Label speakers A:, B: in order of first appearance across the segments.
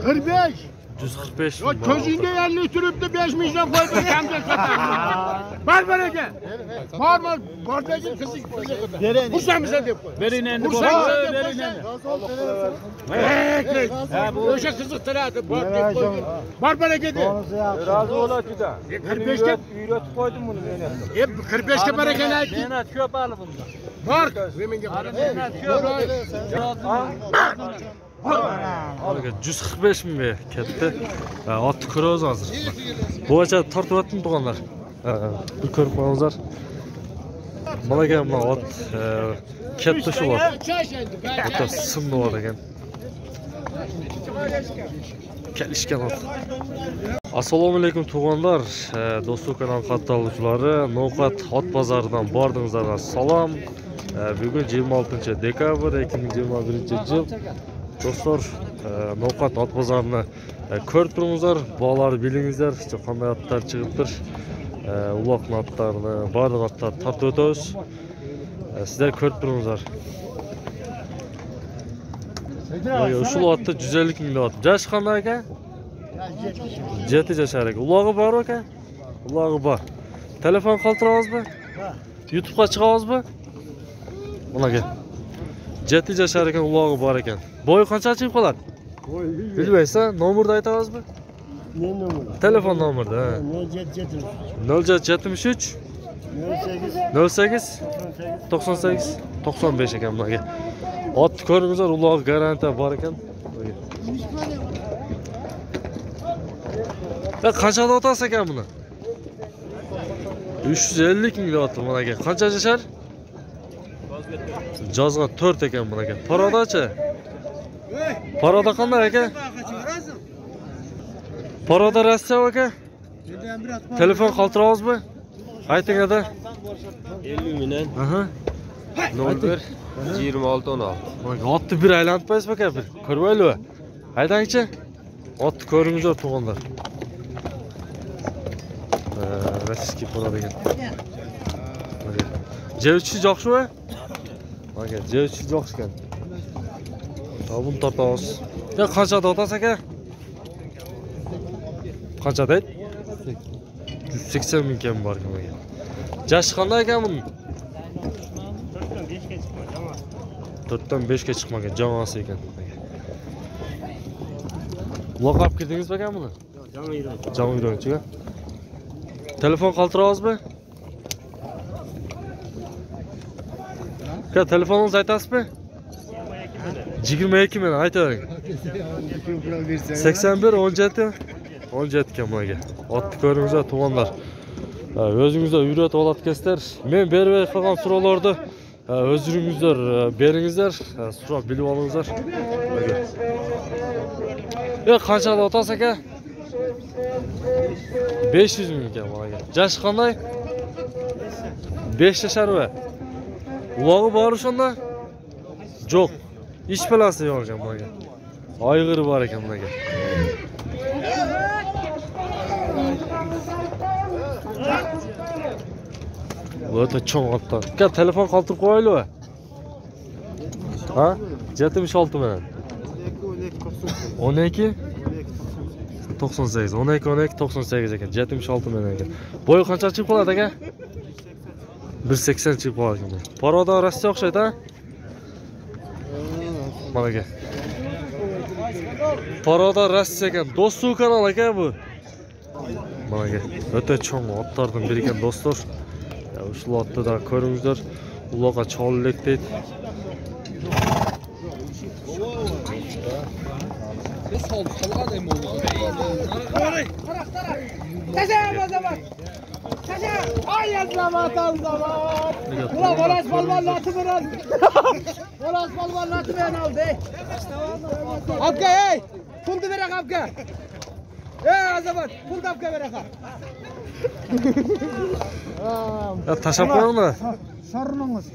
A: 45.
B: 145
A: O közünde 50 sürüp 5 milyon koydu kamca satıyor. Var bereke. Var. Buradaki kızı. Bursa mı sen de?
C: Verin endi.
A: Bursa
C: Verin endi.
A: Öşe kızı tırağdı. Var bereke de.
C: Razı olasın da.
A: 45'te
C: Üretip koydum bunu ben.
A: hep 45'te bereke ne ki?
C: Menat köp alı bunda.
A: Var. Remenge var.
C: Menat köp.
B: 145 mi be ketdi. Otni ko'ramiz hozir. Bo'yicha tortyaptim to'g'onlar. Bir ko'rib qo'yinglar. Mana ekan bu ot katta shu ot. Katta simli ot ekan. Kelishgan ot. Assalomu alaykum to'g'onlar. Do'stlik kanal qatorlovchilari, No'qat ot bozoridan bordingizlar. Salom. Bugun 26 dekabr 2021 yil. Do'stlar, No'qat ot bozorini ko'rib turibsizlar. Bog'lar bilingizlar, qanday otlar chiqibdir. Uloq otlarni, bariq otlar tortib o'tamiz. Sizlar ko'rib turibsizlar. Ushul otda 150 ming ot. Yosh qanday ekan? 7 yashar ekan. Ulog'i bor ekan? Ulog'i bor. Telefon qoldiramizmi? YouTube'ga chiqamizmi? Mana aka. 7 yashar ekan, ulog'i bor ekan. Bo'yi qancha chiqib qoladi? Bilmaysan, nomerni aytamizmi?
D: Ne numara?
B: Telefon nomerda.
D: 0773
B: 08 98 95 ekan bularga. Ot ko'ringizlar, ulog'i garantiya bor ekan. Qanchada otasiz ekan buni? 350 ming ot mana ekan. Qancha yashar? Jozg'a 4 ekan buni ekan. Parodachi? Paroda qanday ekan? Paroda Rossiya ekan? Telefon qoldiramizmi? Ayting ada.
C: 50 mingdan.
B: Aha.
C: 01 26 16.
B: Mana otni bir aylantirmaysiz ekan bir. Ko'rmayli. Haydangchi. Otni ko'ringizlar to'g'onlar. Rossiya paroda ekan. Jevchi jo'qshmi? Mana jevchi jo'qsh ekan. Buni tortamiz. Ya qanchada otasiz aka? Qancha deydi? 180 ming kam bor ekan. Jashi qanday ekan buning? 4dan 5 ga chiqmagan jamoasi ekan. Loqab kirdingizmi ekan buni? Jami yuruvchiga. Telefon qoldiramizmi? Ka telefoningizni aytasizmi? 22 meni aytavering. 81 17 17 ekan bularga. Otni ko'ringizlar to'g'onlar. O'zingizlar uyratib oladikansizlar. Men bermay qolgan so'rovlarni o'zingizlar beringizlar, so'rab bilib olingizlar. Qanchada otasiz aka? 500 ming ekan bularga. Yoshi qanday? 5 yashar va ulog'i bor shunda? Yo'q. İş belası yo'q ekan bularga. Ayg'iri bor ekan bularga. O'ta cho'ng otlar. Aka telefon qoldirib qo'yaylik. Ha? 76 bilan. 12 98 12 98 ekan. 76 bilan ekan. Bo'yi qancha chiqib qoladi aka? 180 chiqib qoladi ekan. Paroda Rossiya o'xshaydi, ha? Mana aka. Paroda Rossiya ekan. Do'stlik kanal ekan bu. Mana aka. O'ta cho'ng otlardan biri ekan do'stlar. Ushul otni da ko'ringizlar. Uloqqa chollik deydi.
A: Ay zaman. Ulan bolas balvallatı veren. Bolas balvallatı veren aldı. Abka hey. Puldu verek abka. Azamat. Puldu abka verek.
B: Ya taşap qo'yinglar.
A: Sorununuz.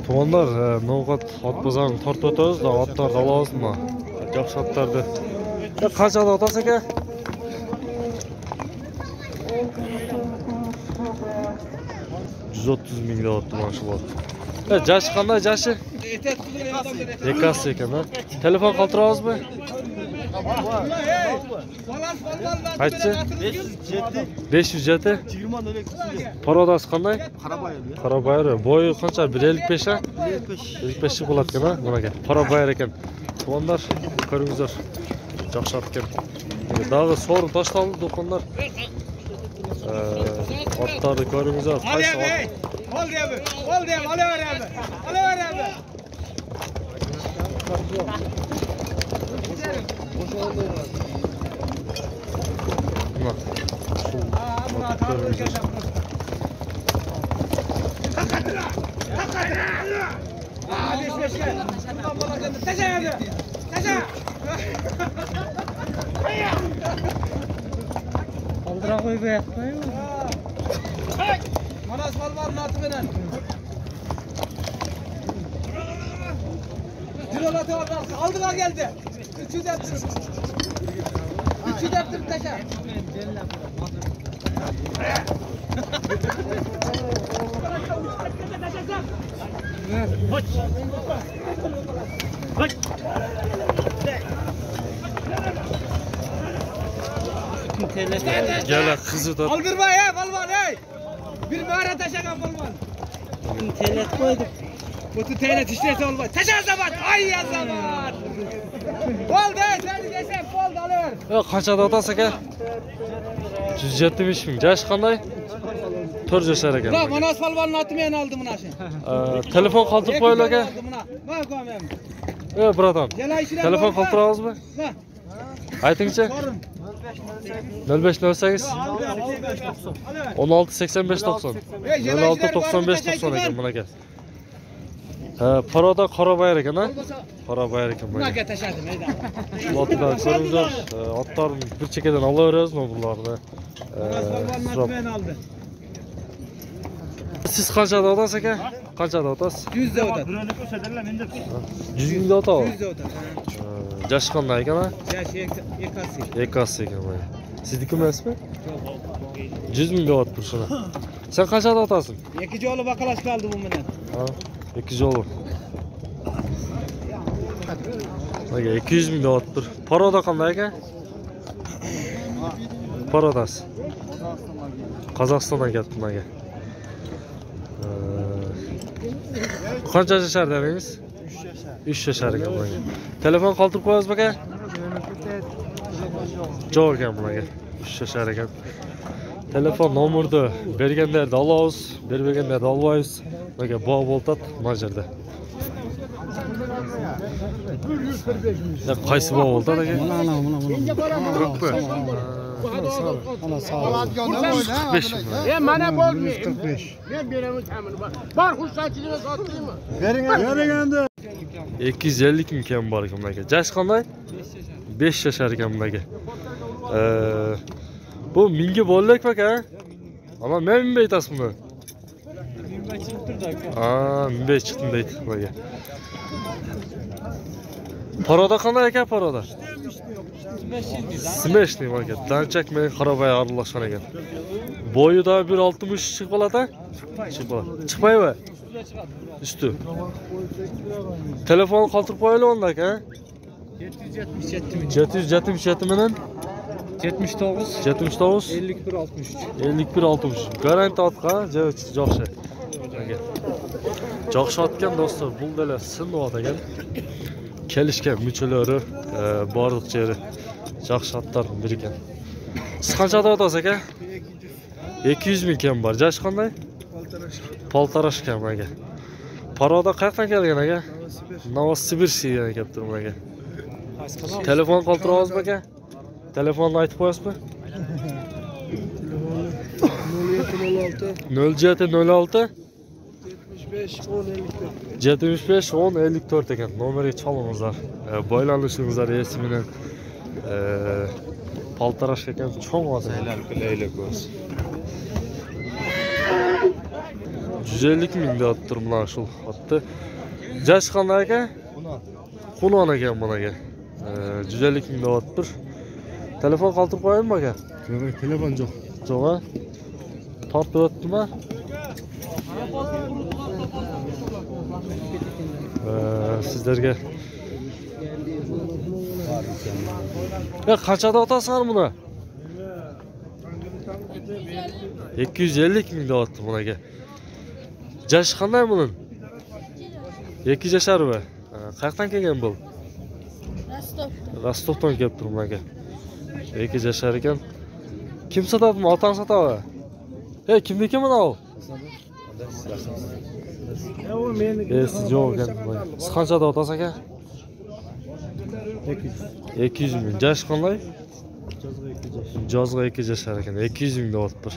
B: To'g'onlar, No'qat ot bozorini tortib o'tamiz, otlarni olamizmi? Yaxshi otlarni. Qanchada otasiz aka? 130 ming otni mana shu ot. Jashi qanday jashi? Ekasi ekan, ha. Telefon qoldiramiz-mi? Aytchi? 507. Parodasi qanday? Qarabayir. Bo'yi qancha? 1.55 ha? 1.55 bo'ladi ekan, ha. Mana ekan. Qarabayir ekan. To'g'onlar, ko'ringizlar. Yaxshi ekan. Dag'i so'rib tashlandi do'konlar. Otlarni ko'ringizlar. Qaysi ot?
A: Ol deyapti, olaveradi. Olaveradi.
C: Kaldıra koymayaptı.
A: Manas malvarın atı benen. Cirolatı aldılar geldi. 300 yaptırın. 300 yaptırın taşa. Hoş. Hoş.
B: Gel kızı da.
A: Aldırma ya balvan hey. Bir mağara taşakan balvan.
C: İnternet koyduk.
A: Bu teylet işleti olmaz. Taşa zaman. Ay ya zaman. Oldu sen desem oldu alır.
B: Qanchada otasi aka? 170 ming. Jashi qanday? 4 yashar ekan.
A: Da Manas balvanın atı men aldım buna şimdi.
B: Telefon qoldirib qo'yinglar aka.
A: Bak ko'mem.
B: Brodon. Telefon qoldiramizmi? Aytingchi. 0508 16 85 90 06 95 90 ekan mana aka. Paroda Qarabayir ekan, ha? Qarabayir ekan mana.
A: Bunaqa tashadim ey da.
B: Lotlar ko'ringizlar, otlarni bir chekkadan olaveramiz bularni.
A: Men aldı.
B: Siz qanchada otasiz aka? Qanchada otasiz?
A: 100 da o'tadi.
B: 100 mingda otadi.
A: 100 da o'tadi.
B: Jashi qanday ekan, ha?
A: Yaş ekasi.
B: Ekasi ekan mana. Sizniki emasmi? 100 mingga otib shuni. Sen qanchada otasan?
A: İki jolu bakalaş kaldı bu bilan.
B: Ha, 2 jolu. Mana 200 mingda otib. Paroda qanday aka? Parodasi. Qozog'istondan kelibdi menga. Qancha yashar dedingiz? 3 yashar ekan menga. Telefon qoldirib qo'yasizmi aka? Jo'q ekan menga. 3 yashar ekan. Telefon nomerni berganlarda olamiz, bermaganlarda olmaymiz. Menga bog' bo'ltadi mana yerda. Qaysi bog' bo'ltadi aka? Mana. Ko'pmi?
A: Ana sağ ol.
B: 45 mi?
A: Mana bo'lmaydi. 45. Men beraman kamini bor. Bor xursandchiligini sotdingmi? Bering endi.
B: 250 ming kam bor ekan aka. Jashi qanday? 5 yashar ekan aka. Bu mingi bo'lak aka. Ama men minbay aytasiz buni.
C: Minbay chiqib turdi aka.
B: Minbay chiqdim deydi aka. Paroda qanday aka paroda? Smeshli aka. Danchak men Qarabayir aralashgan ekan. Bo'yida 1.60 chiqib qoladi. Chiqib qoladi. Chiqmaymi? Üstü. Telefon qoldirib qo'yaylik onda aka.
C: 777 mi?
B: 777 bilan
C: 79
B: 79
C: 51 63.
B: 51 63. Garanti otqa jo'xshi. Aka. Jo'xshi otgan do'stlar, bu dala sinib ekan. Kelishgan muchalari, borliq jeri. Jo'xshi otlar bir ekan. Siz qanchada otasiz aka? 200 ming kam bor. Jashi qanday? Poltarash kam aka. Paroda qayerdan kelgan aka? Novosibirskdan kelib turibman aka. Telefon qoldiramiz aka? Telefonni aytib qo'yasizmi? 0706 75 10 54 ekan. Nomeriga chalingizlar. Boylanishingizlar esimidan. Poltarash ekan, cho'ng odam.
C: Layla ko'z.
B: 150 mingda ottiribman shu otni. Jashi qanday aka? Xunon ekan mana aka. 150 mingda ottir. Telefon qoldirib qo'yaymi aka?
A: Yo'q, telefon yo'q.
B: Yo'q a? Tortib o'tdimi? Sizlerge. Ya kaçada otasın buna? 250 ming deyapti bunaga. Yaşı qanday bunun? 2 yaşar mı? Qayerdan kelgan bu? Rostovdan kelib turibdi bunaga. 2 yaşar ekan. Kim sotadi buni? Otang sotadi. Hey, kimniki mana u? Siz yo'q ekan. Siz qanchada otasiz aka? 200 ming. Yaşı qanday? Jozga 2 yaşar ekan. 200 ming deyapti.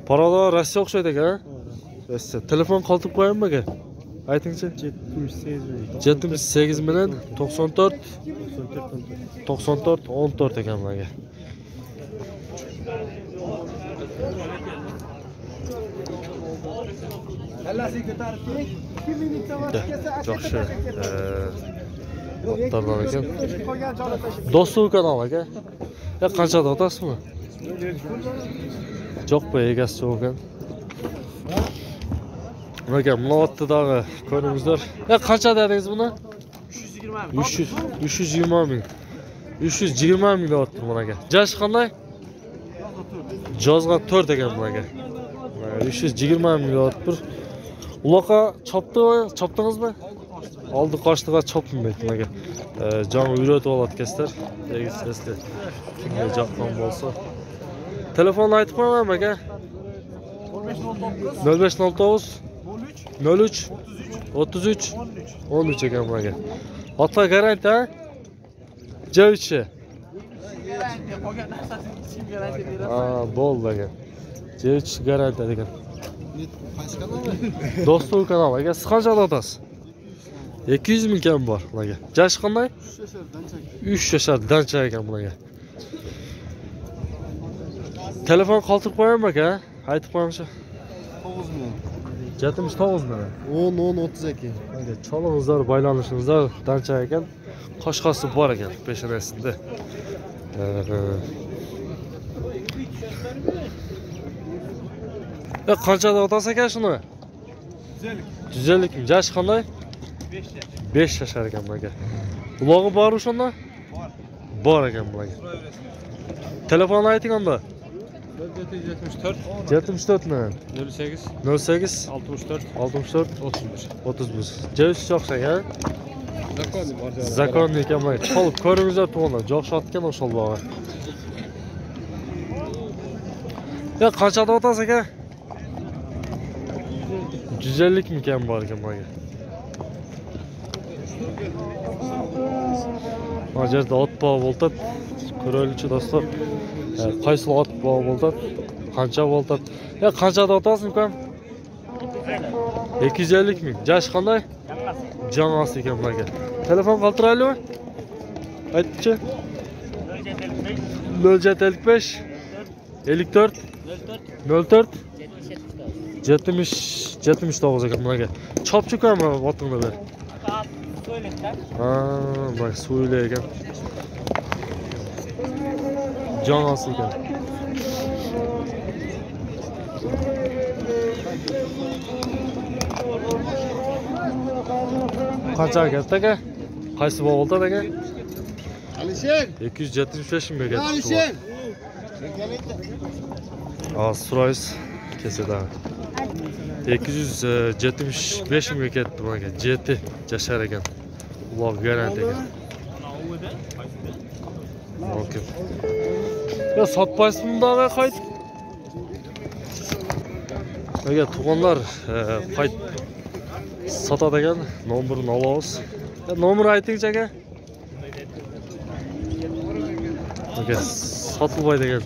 B: Paralar Rossiya o'xshaydi ekan. Rossiya. Telefon qoldirib qo'yaymi aka? Aytingchi. 78 bilan 94 14 ekan bunaga. Yaxshi. Otlardan ekan. Do'stlik kanal aka. Ya qanchada otasizmi? Yo'q bu egasi yo'q ekan. Aka, mana otdagi ko'ringizlar. Ya qancha dedingiz buni? 320 ming. 320 ming deyapti bunaga. Yaşı qanday? Jozga 4 ekan bunaga. 320 ming deyapti. Uloqa chopdingizmi? Oldi qoshtiga chopdim deydi bunaga. Jon uyratib oladi keslar. Egizsizlar. Kimga yoqqan bo'lsa. Telefonni aytib qo'yaman aka. 0509 03 33 13 ekan bunaga. Ota garanti ha? Javchi. Bo'ldi aka. Javchi garanti ekan. Do'stlik kanal aka. Siz qanchada otasiz? 200 ming kam bor bunaga. Yaşı qanday? 3 yaşar dancha ekan bunaga. Telefon qoldirib qo'yaymi aka? Aytib qo'yingchi.
C: 9 ming.
B: 79 ming.
C: 10 32.
B: Hadi cholingizlar, baylanishingizlar dancha ekan. Qo'shqasi bor ekan peshonasida. Ya qanchada otasiz ekan shuni? 150 ming. Yaşı qanday? 5 yaşar ekan bunaga. Ulog'i bormi shunda? Bor ekan bunaga. Telefonni ayting onda. 74 mi? 08 64 31. Javisi yo'qsa ya? Zakonni ekan bunaga. Cholib ko'ringizlar to'g'ri. Jo'xshatgan o'shal bog'i. Ya qanchada otasiz aka? 150 ming kam bor ekan bunaga. Majazda ot bog'i bo'ldi. Ko'raylikchi do'stlar. Qaysi ot bog'i bo'ldi? Qancha bo'ldi? Ya qanchada otasiz ukam? 250 ming. Yaşı qanday? Jamasi ekan bunaga. Telefon qoldiraylikmi? Aytchi. 0755 54 04 79 ekan bunaga. Chopchi ukammi otingda ber. Bak suyla ekan. Jamasi ekan. Qancha gapda aka? Qaysi bog'da aka?
A: Alisher.
B: 275 ming aka.
A: Alisher.
B: Astroys keseda. 275 ming ketdi bunaga. Jeti jashar ekan. Ular garanti ekan. Okey. Ya sotpaysizmi bundaqa qayt? Agar tug'onlar qayt sotadi ekan, nomerini olamiz. Nomer aytingchi aka. Aka sotilmaydi ekan.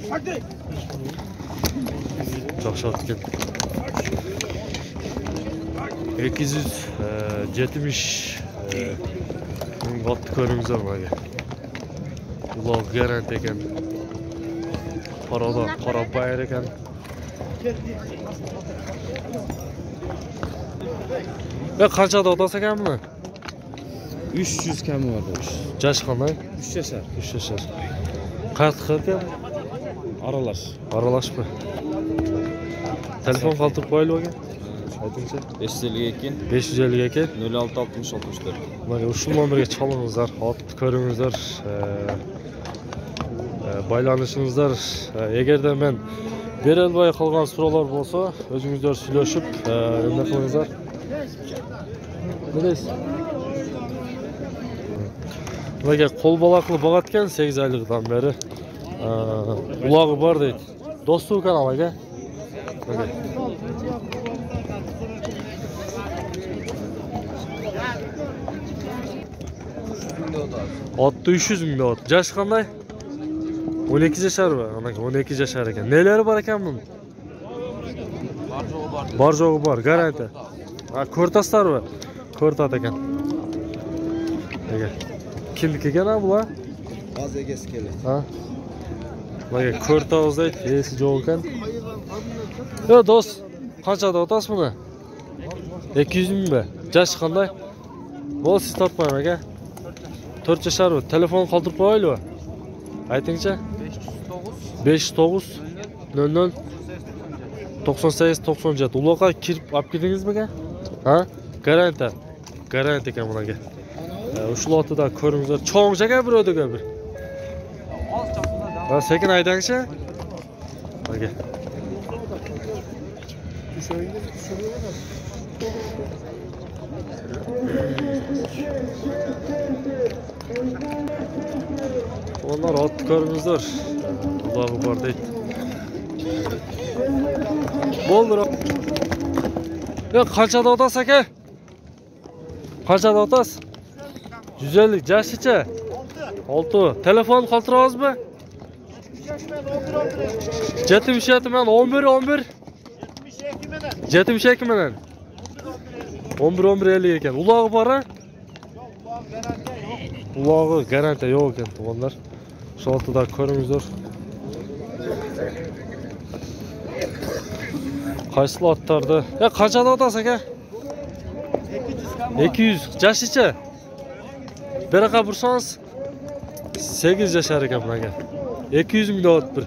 B: Jo'xshat ekan. 270 ot ko'ringizlar bunaga. Ular garanti ekan. Qora bayir ekan. Ya qanchada otasiz ekan buni?
C: 300 kami var demiş.
B: Yaşı qanday?
C: 3 yaşar.
B: 3 yaşar. Qayerda
C: Aralaş.
B: Aralashma. Telefon qoldirib qo'yaylik aka. Aytыңызчы.
C: 552
B: 552
C: 06 60 64.
B: Mana ушул номерге чалыңыздар, атты көрүңүздөр. Байланышыңыздар. Эгерде мен бере албай калган суроолор болсо, өзүңүздөр сүйлөшүп, эмне кылыңыздар? Билесиз. Мына кол балаклы багат экен 8 айлыктан бери. Улагы бар дейт. Достук канал эке. 300 ming dot. Jash qanday? 12 yasharmi? Ana 12 yashar ekan. Neleri bor ekan bunun? Bar jo'g'i bor, garantiya. Ha, ko'rtasizlarmi? Ko'rtat ekan. Nega? Kimniki ekan bular?
C: Az egesi kelir.
B: Ha? Mana ko'rtamiz deydi, esi jo'q ekan. Yo do'st, qanchada otasiz buni? 200 ming mi? Jash qanday? Bo'l siz topmayman aka. 4 yasharmi? Telefon qoldirib qo'yaylikmi? Aytingchi? 509 00 98 97. Uloqqa kirib olib ketdingizmi aka? Ha? Garantiya. Garantiya ekan bunaga. Ushul otida ko'ringizlar. Cho'ngjaga bir o'diga bir. Ha, sekin haydangchi. Aka. Onlar atlı ko'ringizlar. Uloqi bor deydi. Bo'ldi. Yo, qanchada otasiz aka? Qanchada otasiz? 150 jashicha. 6. Telefon qoldirasizmi? 77 men 11 72 menen. 11 50 ekan. Uloqi bor ha? Uloqi garantiya yo'q ekan, to'g'onlar. Shu ortada ko'ringizlar. Qaysi lotlarda? Ya qanchada otasiz aka? 200 jashicha. Beraqa bursangiz 8 yashar ekan bunaga. 200 ming dot bir.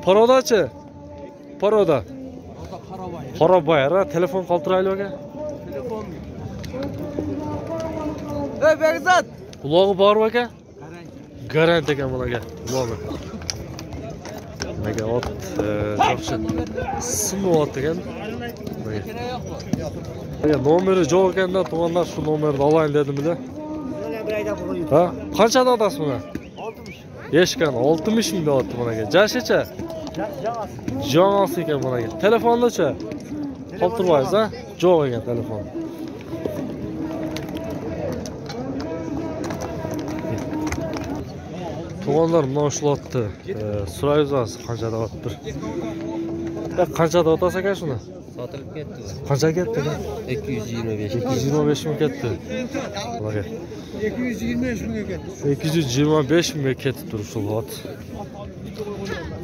B: Parodachi? Paroda. Qarabayra, telefon qoldiraylik aka. Telefon. Ey Begzat. Uloqi bormi aka? Garantiya ekan bunaga. Uloqi. Bunaga ot yaxshi. Simli ot ekan. Bunaga nomeri yo'q ekanda, to'g'onlar shu nomerni olayin dedim-da. Ha? Qanchada otasiz buni? 60. Eshkan 60 ming dot bunaga. Jashicha? Jonasi ekan bunaga. Telefondacha? Qoldirmaysiz, ha? Yo'q ekan telefon. To'g'onlar mana shu lotni so'raysiz, qanchada otdir? Qanchada otasiz ekan shuni?
C: Sotilib ketdi.
B: Qancha ketdi?
C: 225.
B: 225 ming ketdi. Bularga.
A: 225 mingga ketdi.
B: 225 mingga ketdi turib shu lot.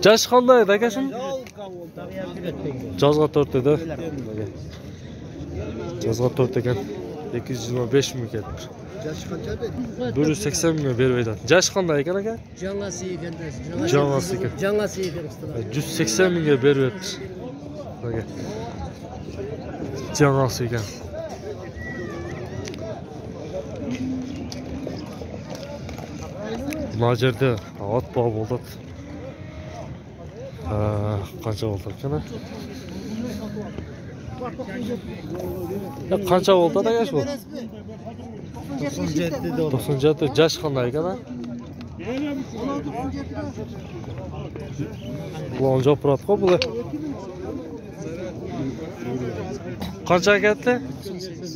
B: Jash qanday edi aka shuni? Jozga 4 edi. Jozga 4 ekan. 225 ming ketdi.
A: Jash qancha berdi?
B: 180 ming berib aytadi. Jash qanday ekan aka?
D: Jangasi ekan.
B: Jangasi ekan.
D: Jangasi ekan.
B: 180 mingga berib aytdi. Bularga. Jangasi ekan. Mana yerda ot bor bo'ldi. Qancha bo'ldi ekan? Qancha bo'ldi aka shu? 97. Jash qanday ekan? Bular jo'piratqo bular. Qancha ketdi?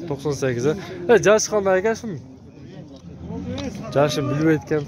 B: 98. Jash qanday ekan shuni? Jashim bilib aytgan.